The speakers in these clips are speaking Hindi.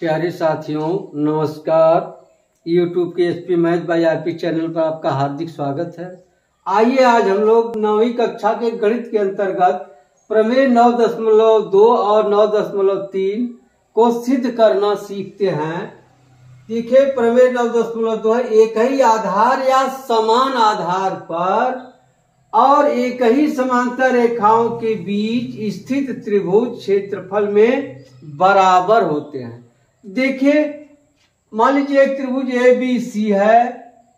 प्यारे साथियों नमस्कार। YouTube के SP math by RP channel पर आपका हार्दिक स्वागत है। आइए आज हम लोग 9वीं कक्षा के गणित के अंतर्गत प्रमेय 9.2 और 9.3 को सिद्ध करना सीखते हैं। देखिए प्रमेय 9.2 एक ही आधार या समान आधार पर और एक ही समांतर रेखाओं के बीच स्थित त्रिभुज क्षेत्रफल में बराबर होते हैं। देखिए मान लीजिए एक त्रिभुज ABC है,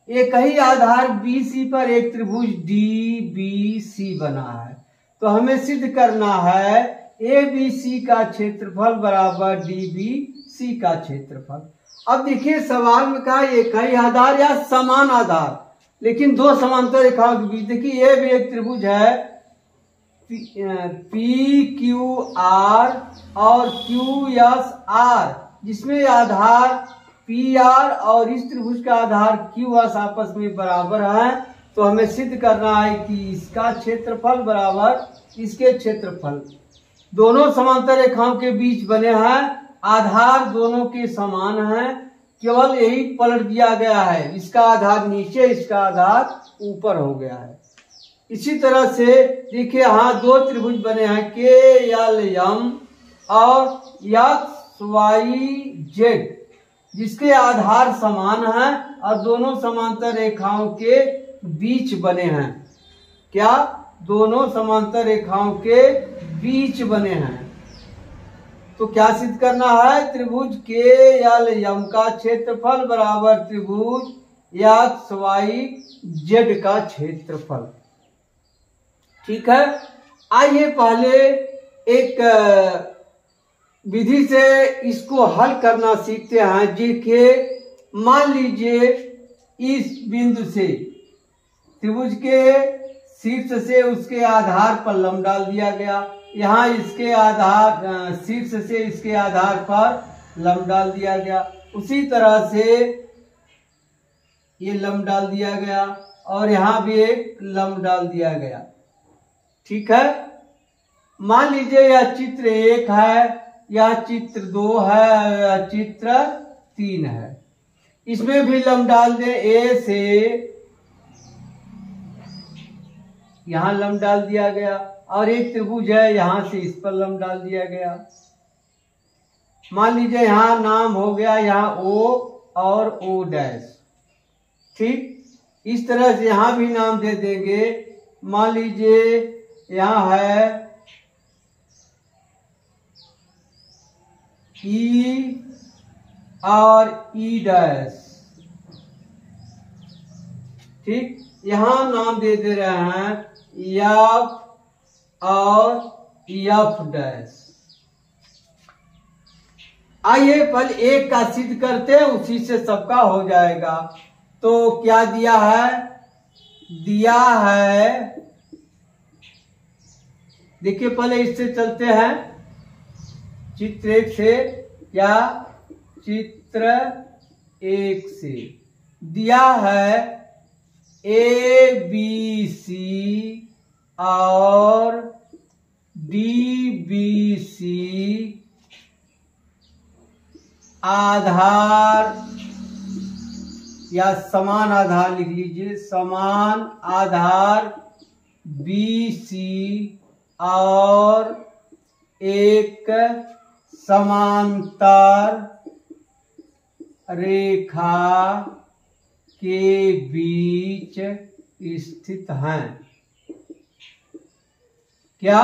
एक ही आधार BC पर एक त्रिभुज DBC बना है, तो हमें सिद्ध करना है ABC का क्षेत्रफल बराबर DBC का क्षेत्रफल। अब देखिए सवाल में कहा एक ही आधार या समान आधार, लेकिन दो समांतर रेखाओं के बीच। देखिए ये भी एक त्रिभुज है PQR और QSR, जिसमें आधार PR और इस त्रिभुज का आधार QS आपस में बराबर है। तो हमें सिद्ध करना है कि इसका क्षेत्रफल बराबर इसके क्षेत्रफल। दोनों समांतर रेखाओं के बीच बने हैं, आधार दोनों के समान हैं, केवल यही पलट दिया गया है, इसका आधार नीचे इसका आधार ऊपर हो गया है। इसी तरह से देखिए यहाँ दो त्रिभुज बने हैं KLM और XYZ, जिसके आधार समान हैं और दोनों समांतर रेखाओं के बीच बने हैं। क्या दोनों समांतर रेखाओं के बीच बने हैं। तो क्या सिद्ध करना है, त्रिभुज KLM का क्षेत्रफल बराबर त्रिभुज XYZ का क्षेत्रफल। ठीक है, आइए पहले एक विधि से इसको हल करना सीखते हैं। देखिए मान लीजिए इस बिंदु से त्रिभुज के शीर्ष से उसके आधार पर लंब डाल दिया गया, यहाँ इसके आधार शीर्ष से इसके आधार पर लंब डाल दिया गया, उसी तरह से ये लंब डाल दिया गया और यहाँ भी एक लंब डाल दिया गया। ठीक है, मान लीजिए यह चित्र 1 है, यह चित्र 2 है, यह चित्र 3 है। इसमें भी लंब डाल दें, A से यहाँ लंब डाल दिया गया और एक त्रिभुज है, यहां से इस पर लंब डाल दिया गया। मान लीजिए यहां नाम हो गया यहाँ O और O'। ठीक, इस तरह से यहां भी नाम दे देंगे। मान लीजिए यहाँ है E और E'। ठीक, यहां नाम दे रहे हैं F और F'। आइए पहले एक का सिद्ध करते हैं, उसी से सबका हो जाएगा। तो क्या दिया है, दिया है, देखिए पहले इससे चलते हैं चित्र 1 से। क्या चित्र 1 से दिया है ABC और DBC आधार या समान आधार लिख लीजिए, समान आधार BC और एक समांतर रेखा के बीच स्थित हैं। क्या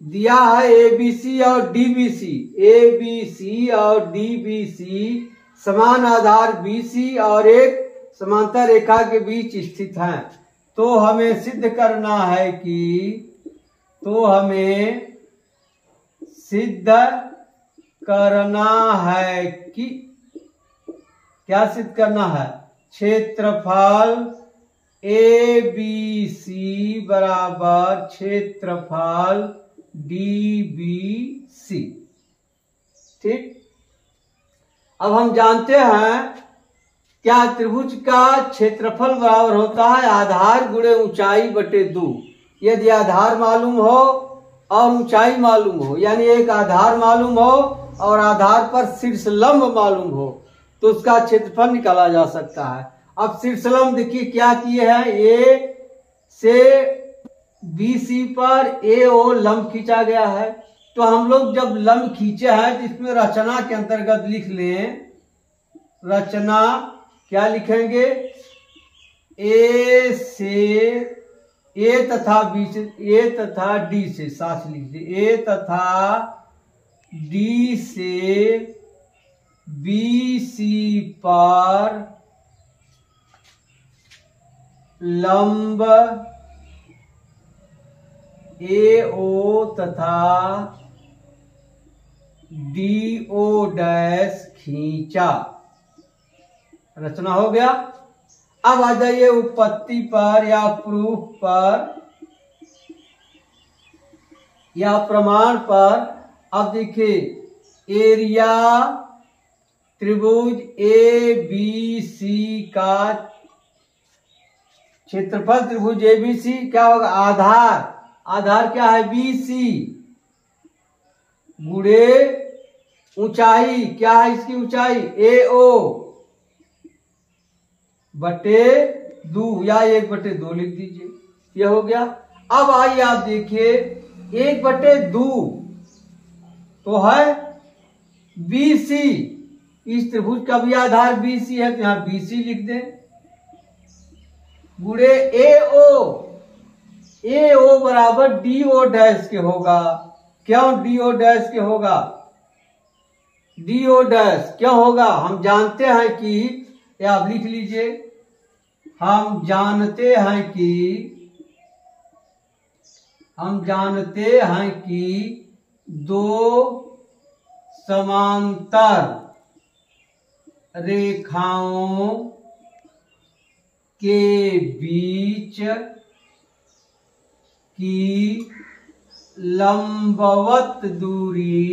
दिया है, ABC और DBC, ABC और DBC समान आधार BC और एक समांतर रेखा के बीच स्थित हैं। तो हमें सिद्ध करना है कि, तो हमें सिद्ध करना है कि, क्या सिद्ध करना है, क्षेत्रफल ABC बराबर क्षेत्रफल DBC। ठीक, अब हम जानते हैं क्या त्रिभुज का क्षेत्रफल बराबर होता है आधार गुणे ऊंचाई बटे 2। यदि आधार मालूम हो और ऊंचाई मालूम हो, यानी एक आधार मालूम हो और आधार पर शीर्षलंब मालूम हो तो उसका क्षेत्रफल निकाला जा सकता है। अब शीर्षलंब देखिए क्या किए हैं, ए से BC पर AO लंब खींचा गया है। तो हम लोग जब लंब खींचे हैं तो इसमें रचना के अंतर्गत लिख लें, रचना क्या लिखेंगे, ए से ए तथा बी से, ए तथा डी से, साथ लिख दे, ए तथा डी से BC पर लंब AO तथा DO डैश खींचा। रचना हो गया। अब आ जाइए उत्पत्ति पर या प्रूफ पर या प्रमाण पर। अब देखिए एरिया त्रिभुज ABC का क्षेत्रफल त्रिभुज ABC क्या होगा, आधार, आधार क्या है BC गुणे ऊंचाई क्या है इसकी ऊंचाई AO बटे 2 या 1/2 लिख दीजिए, ये हो गया। अब आइए आप देखिए 1/2 तो है BC, इस त्रिभुज का भी आधार BC है तो यहां BC लिख दें, गुणे AO बराबर DO डैश के होगा। क्यों DO डैश के होगा, DO डैश क्यों होगा, हम जानते हैं कि, या आप लिख लीजिए, हम जानते हैं कि दो समांतर रेखाओं के बीच की लंबवत दूरी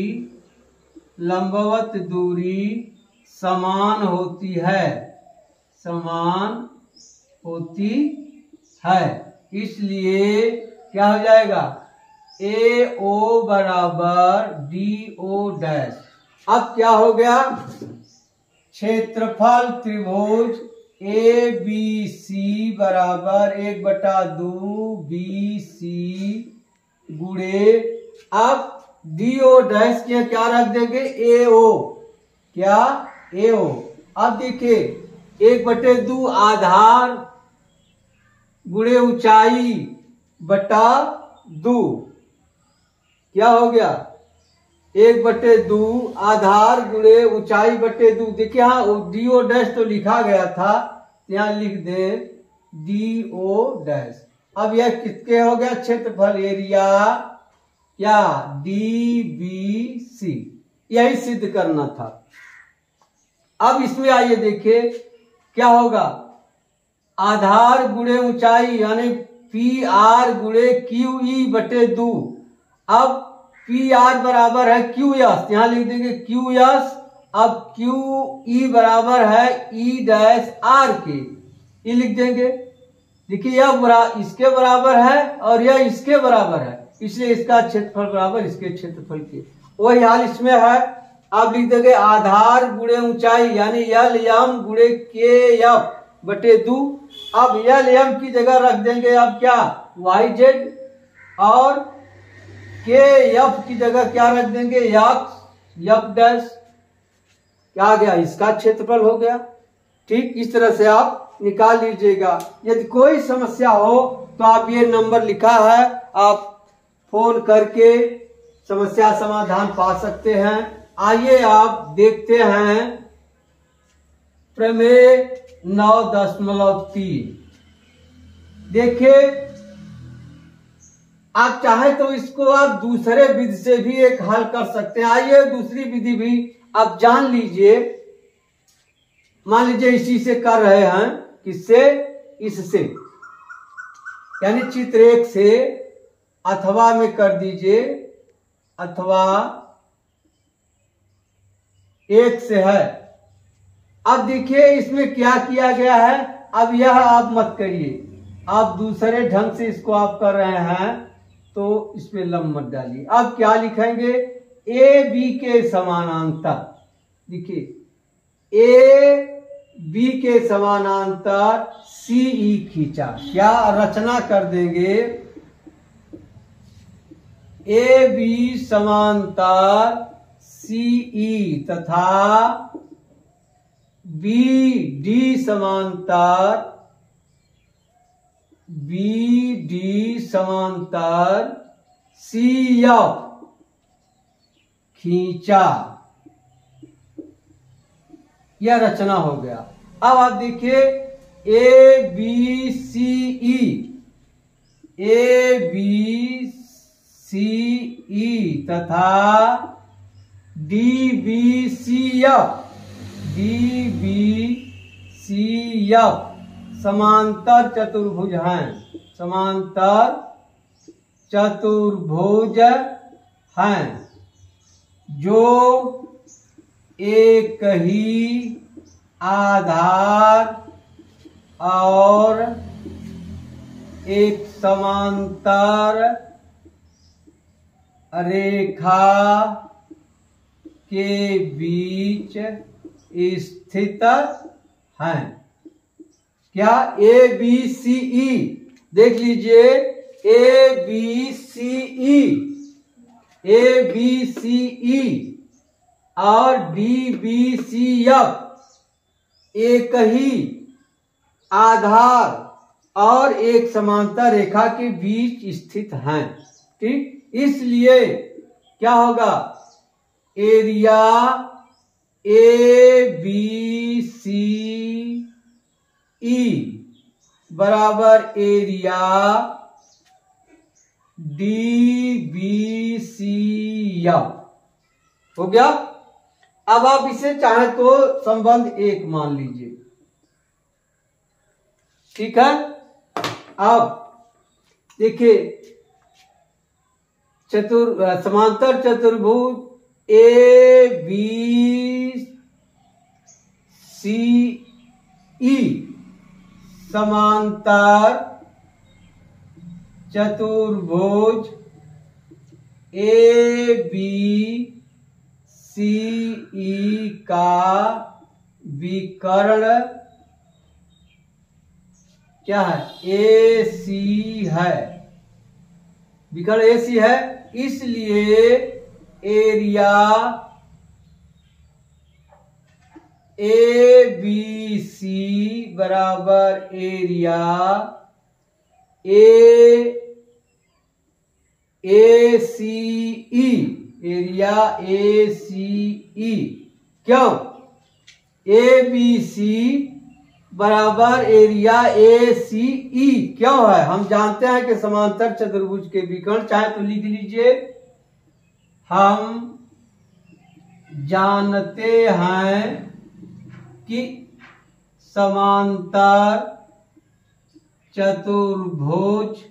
समान होती है, इसलिए क्या हो जाएगा AO बराबर DO डैश। अब क्या हो गया, क्षेत्रफल त्रिभुज ABC बराबर 1/2 BC गुणे, अब DO डैश के क्या रख देंगे AO, क्या AO। अब देखिए 1/2 आधार गुणे ऊंचाई बटा 2 क्या हो गया 1/2 आधार गुणे ऊंचाई बटे 2। देखिए हाँ DO डैश तो लिखा गया था, यहाँ लिख दे DO डैश। अब यह किसके हो गया क्षेत्रफल एरिया या DBC, यही सिद्ध करना था। अब इसमें आइए देखिए क्या होगा, आधार गुणे ऊंचाई यानी PR गुणे QE बटे 2। अब PR बराबर है QS, यहां लिख देंगे QS। अब QE बराबर है E डैश R के, ये लिख देंगे। देखिए यह इसके बराबर है और यह इसके बराबर है, इसलिए इसका क्षेत्रफल बराबर इसके क्षेत्रफल के। वही हाल इसमें है। अब लिख देंगे आधार गुणे ऊंचाई यानी LM गुणे KF बटे 2। अब LM की जगह रख देंगे अब क्या YZ और KF की जगह क्या रख देंगे F डैश। क्या आ गया, इसका क्षेत्रफल हो गया। ठीक इस तरह से आप निकाल लीजिएगा। यदि कोई समस्या हो तो आप ये नंबर लिखा है, आप फोन करके समस्या समाधान पा सकते हैं। आइए आप देखते हैं प्रमेय 9.3। देखिए आप चाहे तो इसको आप दूसरे विधि से भी एक हल कर सकते हैं। आइए दूसरी विधि भी आप जान लीजिए। मान लीजिए इसी से कर रहे हैं, किससे, इससे, यानी चित्र 1 से अथवा में कर दीजिए, अथवा 1 से है। अब देखिए इसमें क्या किया गया है। अब यह आप मत करिए, आप दूसरे ढंग से इसको आप कर रहे हैं तो इसमें लंब मत डालिए। अब क्या लिखेंगे ए बी के समानांतर, देखिए ए बी के समानांतर सी ई खींचा। क्या रचना कर देंगे, ए बी समांतर सी ई तथा बी डी समांतर बी डी समांतर सी एफ खींचा। यह रचना हो गया। अब आप देखिए ए B C E, A B C E तथा D B C F, D B C F समांतर चतुर्भुज हैं, समांतर चतुर्भुज हैं जो एक ही आधार और एक समांतर रेखा के बीच स्थित हैं। क्या ए बी सी ई, देख लीजिए ए B C E, A B C ई और डी बी सी एफ एक ही आधार और एक समांतर रेखा के बीच स्थित हैं। ठीक, इसलिए क्या होगा, area A B C E बराबर area D B C F हो गया। अब आप इसे चाहे तो संबंध एक मान लीजिए, ठीक है। अब देखिए समांतर चतुर्भुज ए बी सी ई समांतर चतुर्भुज ए बी सी ई का विकर्ण क्या है, ए सी है, विकर्ण ए सी है। इसलिए एरिया ए बी सी बराबर area A C E, area A सी ई। क्यों, ए बी सी बराबर एरिया ए सी ई क्यों है, हम जानते हैं कि समांतर चतुर्भुज के विकर्ण, चाहे तो लिख लीजिए, हम जानते हैं कि समांतर चतुर्भुज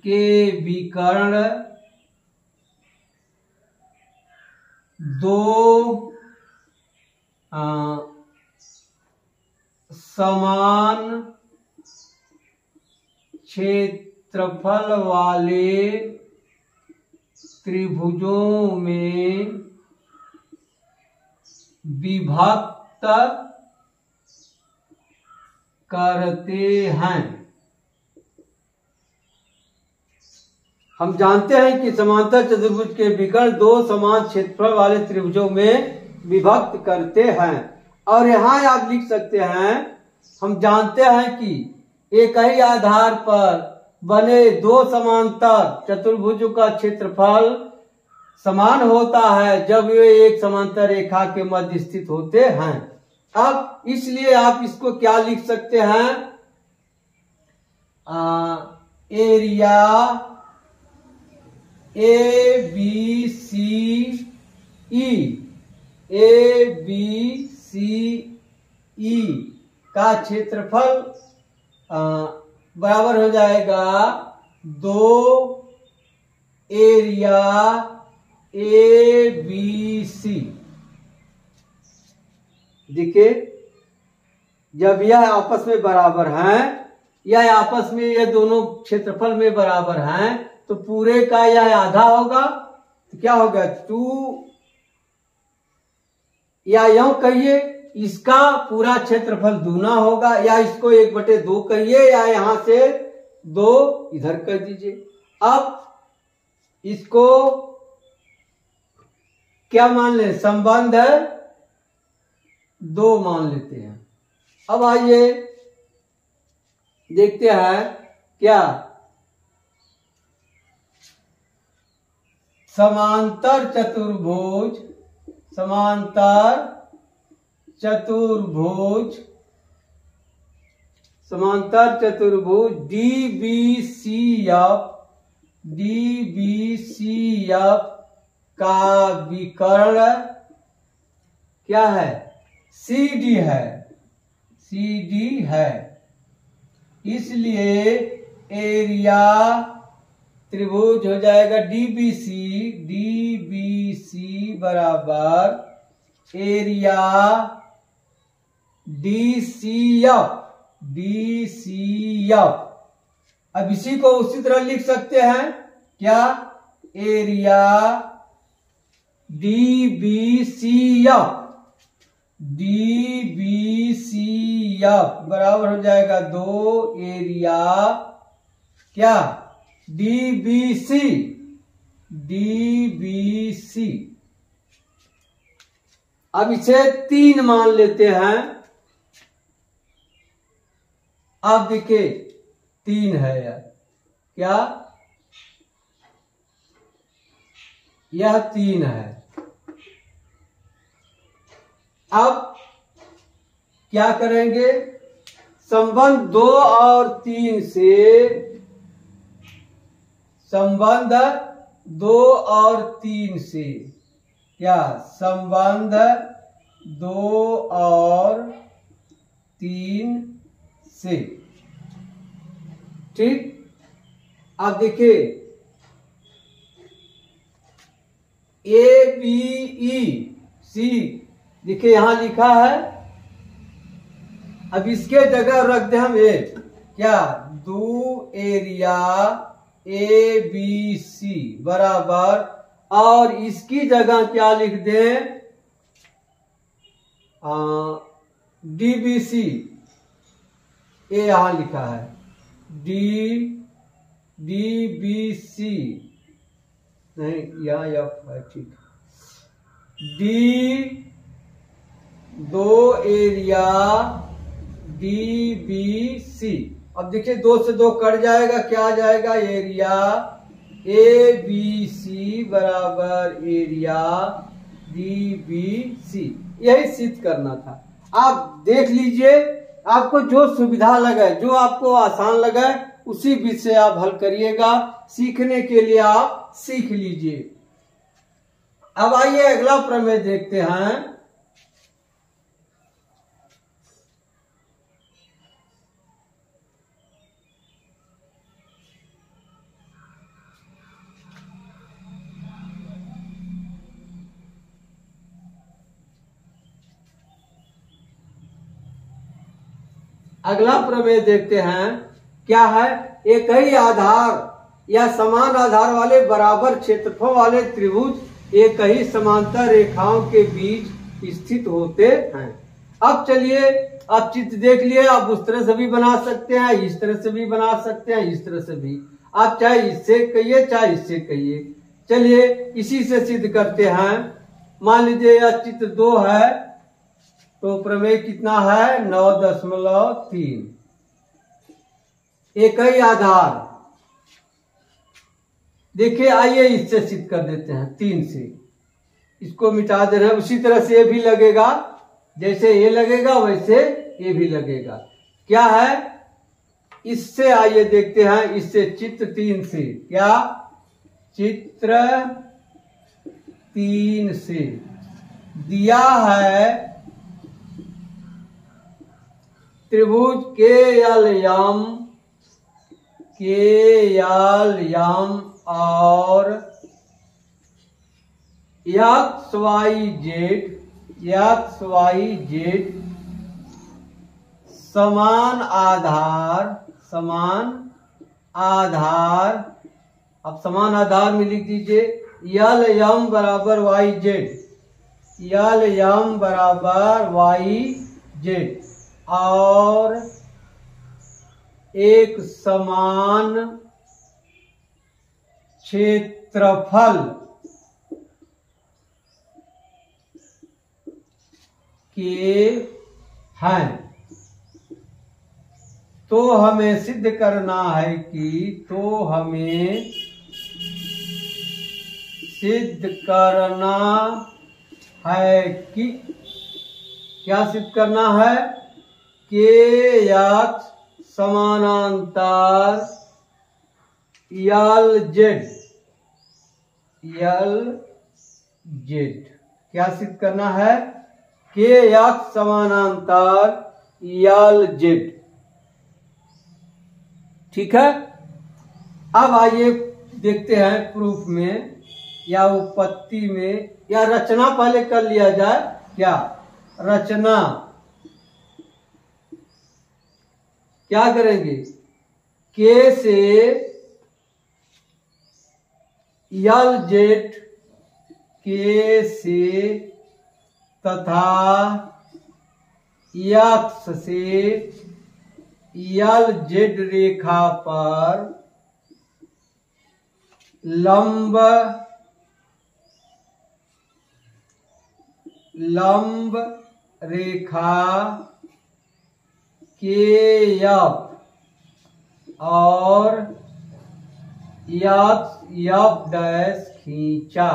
के विकर्ण दो समान क्षेत्रफल वाले त्रिभुजों में विभक्त करते हैं। हम जानते हैं कि समांतर चतुर्भुज के विकर्ण दो समान क्षेत्रफल वाले त्रिभुजों में विभक्त करते हैं। और यहाँ आप लिख सकते हैं, हम जानते हैं कि एक ही आधार पर बने दो समांतर चतुर्भुजों का क्षेत्रफल समान होता है जब वे एक समांतर रेखा के मध्य स्थित होते हैं। अब इसलिए आप इसको क्या लिख सकते हैं, area A B C E, A B C E का क्षेत्रफल बराबर हो जाएगा दो एरिया ए बी सी। देखिए जब यह आपस में बराबर हैं, यह आपस में, यह दोनों क्षेत्रफल में बराबर हैं, तो पूरे का यह आधा होगा तो क्या होगा 2, या यूं कहिए इसका पूरा क्षेत्रफल दूना होगा, या इसको 1/2 कहिए, या यहां से 2 इधर कर दीजिए। अब इसको क्या मान लें, संबंध 2 मान लेते हैं। अब आइए देखते हैं क्या समांतर चतुर्भुज DBCF का विकर्ण क्या है, CD है। इसलिए एरिया त्रिभुज हो जाएगा DBC बराबर एरिया DCF। अब इसी को उसी तरह लिख सकते हैं क्या, एरिया DBCF बराबर हो जाएगा 2 एरिया क्या DBC। अब इसे 3 मान लेते हैं। आप देखिए 3 है यार, क्या यह 3 है। अब क्या करेंगे, संबंध 2 और 3 से, संबंध 2 और 3 से क्या, संबंध 2 और 3 से, ठीक। आप देखिए ABEC देखिए यहां लिखा है। अब इसके जगह रख दे हम क्या 2 एरिया ABC बराबर, और इसकी जगह क्या लिख दे DBC। ये यहां लिखा है DBC नहीं, यहाँ F है, ठीक। 2 एरिया DBC। अब देखिए 2 से 2 कट जाएगा, क्या आ जाएगा, एरिया ABC बराबर एरिया DBC। यही सिद्ध करना था। आप देख लीजिए, आपको जो सुविधा लगे, जो आपको आसान लगे, उसी विधि से आप हल करिएगा। सीखने के लिए आप सीख लीजिए। अब आइए अगला प्रमेय देखते हैं। अगला प्रमेय देखते हैं क्या है, एक ही आधार या समान आधार वाले बराबर क्षेत्रफल वाले त्रिभुज एक ही समांतर रेखाओं के बीच स्थित होते हैं। अब चलिए, आप चित्र देख लिए, आप उस तरह से भी बना सकते हैं, इस तरह से भी बना सकते हैं, इस तरह से भी, आप चाहे इससे कहिए चाहे इससे कहिए। चलिए इसी से सिद्ध करते हैं। मान लीजिए यह चित्र 2 है, तो प्रमेय कितना है 9.3। एक ही आधार, देखिए आइए इससे सिद्ध कर देते हैं 3 से। इसको मिटा दे रहे हैं, उसी तरह से ये भी लगेगा, जैसे ये लगेगा वैसे ये भी लगेगा। क्या है, इससे आइए देखते हैं, इससे चित्र 3 से, क्या चित्र 3 से दिया है त्रिभुज KLM और XYZ समान आधार, अब समान आधार में लिख दीजिए यल यम बराबर वाई जेड, यल यम बराबर वाई जेड, और एक समान क्षेत्रफल के हैं। तो हमें सिद्ध करना है कि, तो हमें सिद्ध करना है कि, क्या सिद्ध करना है? के एक्स समानांतर यल जेड, यल जेड, क्या सिद्ध करना है? के एक्स समानांतर यल जेड। ठीक है, अब आइए देखते हैं प्रूफ में या उत्पत्ति में, या रचना पहले कर लिया जाए। क्या रचना, क्या करेंगे? के से यल जेड, के से तथा एक्स से यल जेड रेखा पर लंब रेखा के एफ और एफ डैश खींचा,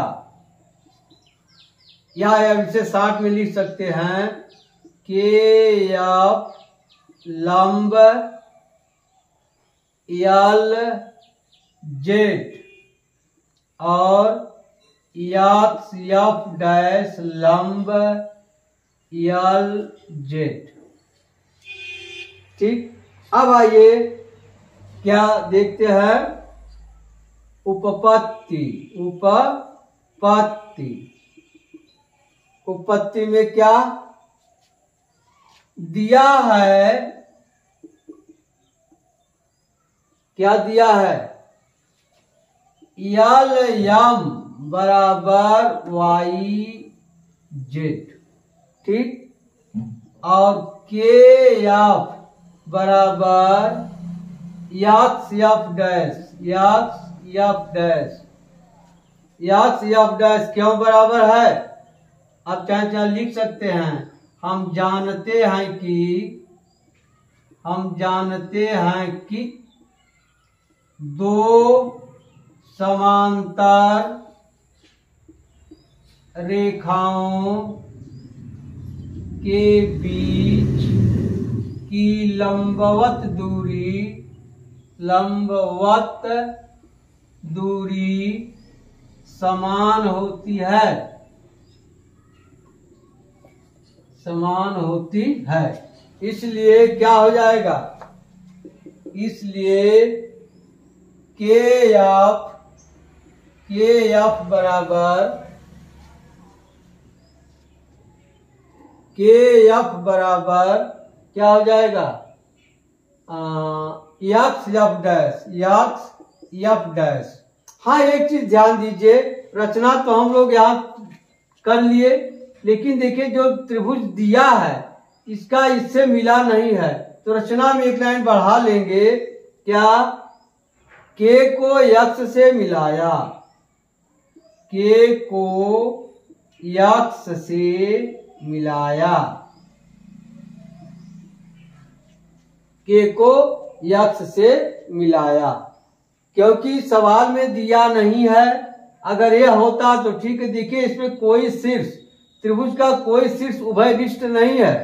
या इसे शॉर्ट में लिख सकते हैं के एफ लंब यल जेड और एफ डैश लंब यल जेड। ठीक, अब आइए क्या देखते हैं? उपपत्ति, उपपत्ति में क्या दिया है? क्या दिया है? यल यम बराबर वाई जेड, ठीक, और के एफ बराबर x F dash, x F dash क्यों बराबर है? आप चाहे लिख सकते हैं। हम जानते हैं कि दो समांतर रेखाओं के बीच की लंबवत दूरी समान होती है, इसलिए क्या हो जाएगा? इसलिए के एफ बराबर क्या हो जाएगा? X F dash. हाँ, एक चीज ध्यान दीजिए, रचना तो हम लोग यहाँ कर लिए, लेकिन देखिए जो त्रिभुज दिया है इसका इससे मिला नहीं है, तो रचना में एक लाइन बढ़ा लेंगे। क्या? के को एक्स से मिलाया, के को एक्स से मिलाया, के को एक्स से मिलाया, क्योंकि सवाल में दिया नहीं है। अगर यह होता तो ठीक है। देखिए इसमें कोई शीर्ष, त्रिभुज का कोई शीर्ष उभयनिष्ठ नहीं है।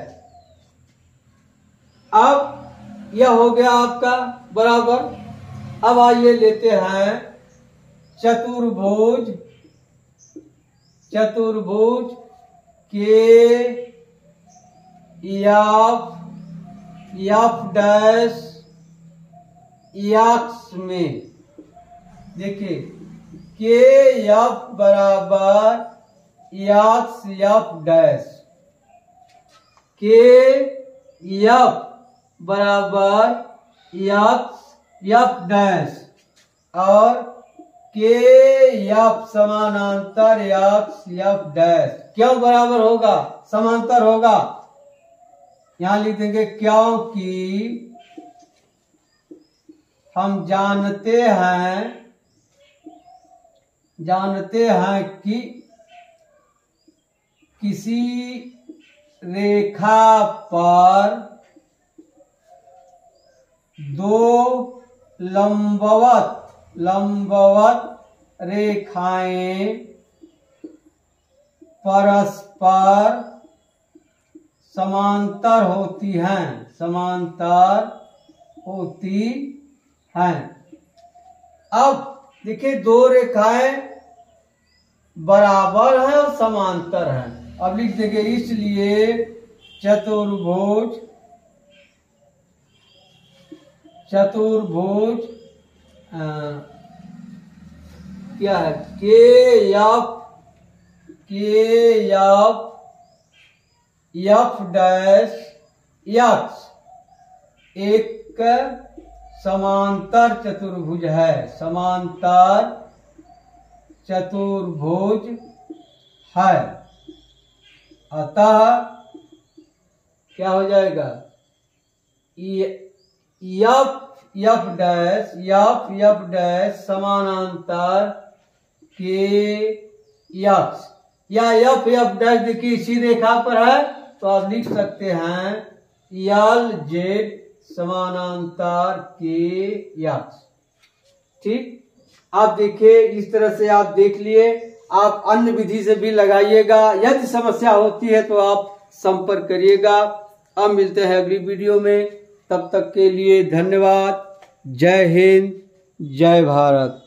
अब यह हो गया आपका बराबर। अब आइए लेते हैं चतुर्भुज के एफ डैश एक्स में। देखिए के एफ बराबर एक्स एफ डैश, के एफ बराबर एक्स एफ डैश और के एफ समानांतर एक्स एफ डैश क्यों बराबर होगा, समांतर होगा, यहां लिख देंगे क्योंकि हम जानते हैं कि किसी रेखा पर दो लंबवत रेखाएं परस्पर समांतर होती हैं। अब देखिए दो रेखाएं बराबर हैं और समांतर हैं। अब लिख देंगे इसलिए चतुर्भुज क्या है, के एफ डैश एक्स एक समांतर चतुर्भुज है, अतः क्या हो जाएगा, एफ डैश समानांतर के एक्स, या एफ डैश देखिए इसी रेखा पर है तो आप लिख सकते हैं एल जेड समानांतर के एक्स। ठीक, आप देखिए इस तरह से आप देख लिए। आप अन्य विधि से भी लगाइएगा, यदि समस्या होती है तो आप संपर्क करिएगा। अब मिलते हैं अगली वीडियो में, तब तक के लिए धन्यवाद। जय हिंद, जय भारत।